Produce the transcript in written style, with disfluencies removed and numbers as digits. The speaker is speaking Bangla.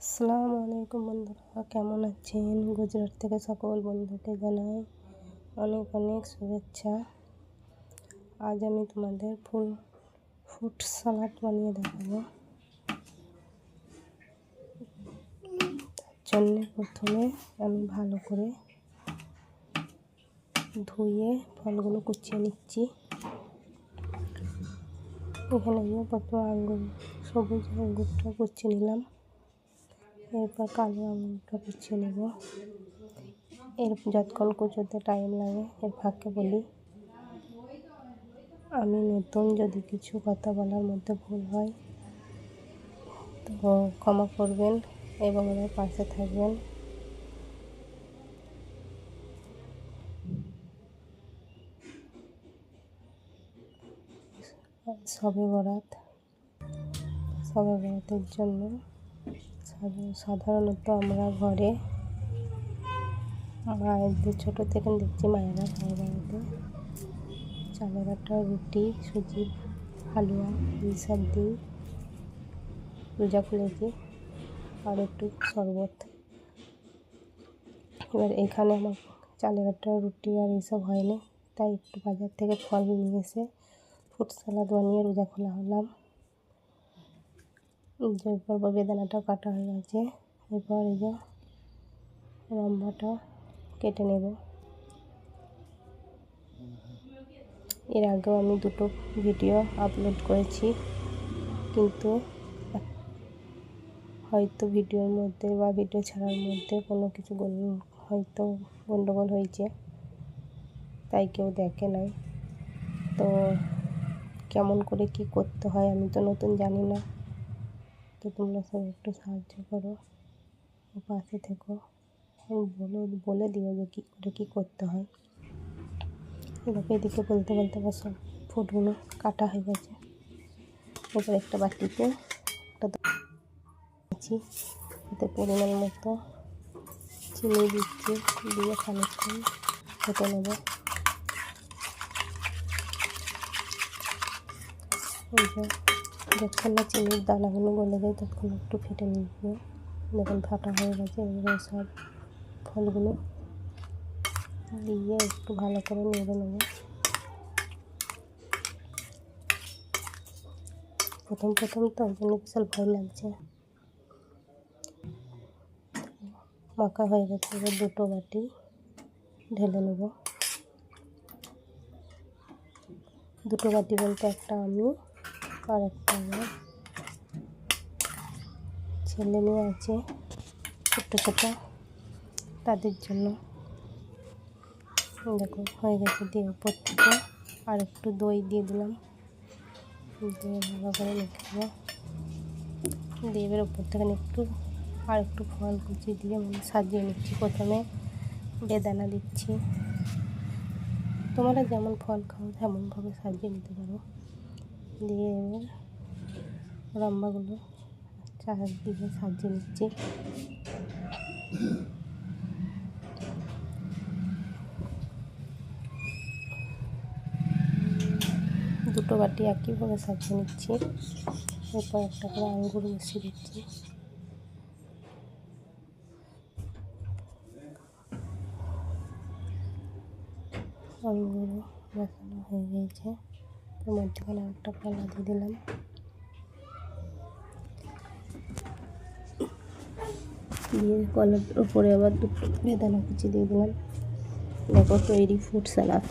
আসসালামু আলাইকুম বন্ধুরা, কেমন আছেন? গুজরাট থেকে সকল বন্ধুকে জানাই অনেক অনেক শুভেচ্ছা। আজ আমি তোমাদের ফ্রুট সালাড বানিয়ে দেখাবো। তার জন্য প্রথমে আমি ভালো করে ধুয়ে ফলগুলো কুচিয়ে নিচ্ছি। এখানে প্রথমে সবুজ আঙ্গুরটা কুচিয়ে নিলাম, এরপর কালো আঙুরটা কুচিয়ে নেব। যতক্ষণ কুচোতে টাইম লাগে এর ফাঁকে বলি, আমি নতুন, যদি কিছু কথা বলার মধ্যে ভুল হয় তো ক্ষমা করবেন এবং আমার পাশে থাকবেন। শবে বরাতের জন্য সাধারণত আমরা ঘরে মায়েদের ছোটো থেকে দেখছি মায়েরা শবে বরাতে চালের আটা, রুটি, সুজির হালুয়া এইসব দিই, রোজা খুলেছি, আর একটু শরবত। এবার এখানে আমার চালের আটা, রুটি আর এইসব হয়নি, তাই একটু বাজার থেকে ফল নিয়ে এসে ফ্রুট সালাদ বানিয়ে রোজা খোলা হলাম। এরপর বেদানাটা কাটা হয়ে গেছে, এরপর এই যে লম্বাটা কেটে নেব। এর আগেও আমি দুটো ভিডিও আপলোড করেছি, কিন্তু হয়তো ভিডিওর মধ্যে বা ভিডিও ছাড়ার মধ্যে কোনো কিছু হয়তো গণ্ডগোল হয়েছে, তাই কেউ দেখে নাই। তো কেমন করে কি করতে হয় আমি তো নতুন জানি না, তো তোমরা সব একটু সাহায্য করো, পাশে থেকো, বলে দিও যে কী করে কী করতে হয়। এদিকে বলতে আবার সব ফুটগুলো কাটা হয়ে গেছে। এবার একটা বাটিতে এতে পরিমাণ মতো চিনি দিচ্ছি, দিয়ে খানিকক্ষণ ফেটে নেব। যতক্ষণ না চিনির দানাগুলো গলে যায় ততক্ষণ একটু ফেটে নিব। দেখুন ফাটা হয়ে গেছে। এবার সব ফলগুলো দিয়ে একটু ভালো করে নেড়ে নেব। প্রথম তো ওই জন্য বিশাল ভয় লাগছে। মাখা হয়ে গেছে, এবার দুটো বাটি ঢেলে নেব। দুটো বাটি বলতে একটা আমি আর একটা আমার ছেলে মেয়ে আছে ছোট, তাদের জন্য। দেখো হয়ে গেছে, দিয়ে উপর থেকে আর একটু দই দিয়ে দিলাম, দিয়ে ভালো করে মেখে দেবো। দিয়ে এবার উপর থেকে একটু ফল কুচি দিয়ে সাজিয়ে নিচ্ছি। প্রথমে বেদানা দিচ্ছি, তোমরা যেমন ফল খাও তেমনভাবে সাজিয়ে নিতে পারো। দিয়ে এবার লম্বাগুলো চারদিকে সাজিয়ে নিচ্ছি। দুটো বাটি একইভাবে সাজিয়ে নিচ্ছি। এরপর একটা করে আঙ্গুর মিশিয়ে দিচ্ছি। আঙ্গুর মেশানো হয়ে গিয়েছে, তার মধ্যখানে একটা কলা দিয়ে দিলাম। দিয়ে কলার উপরে আবার দুটো বেদানা কুচি দিয়ে দিলাম। দেখো তৈরি ফ্রুট সালাদ।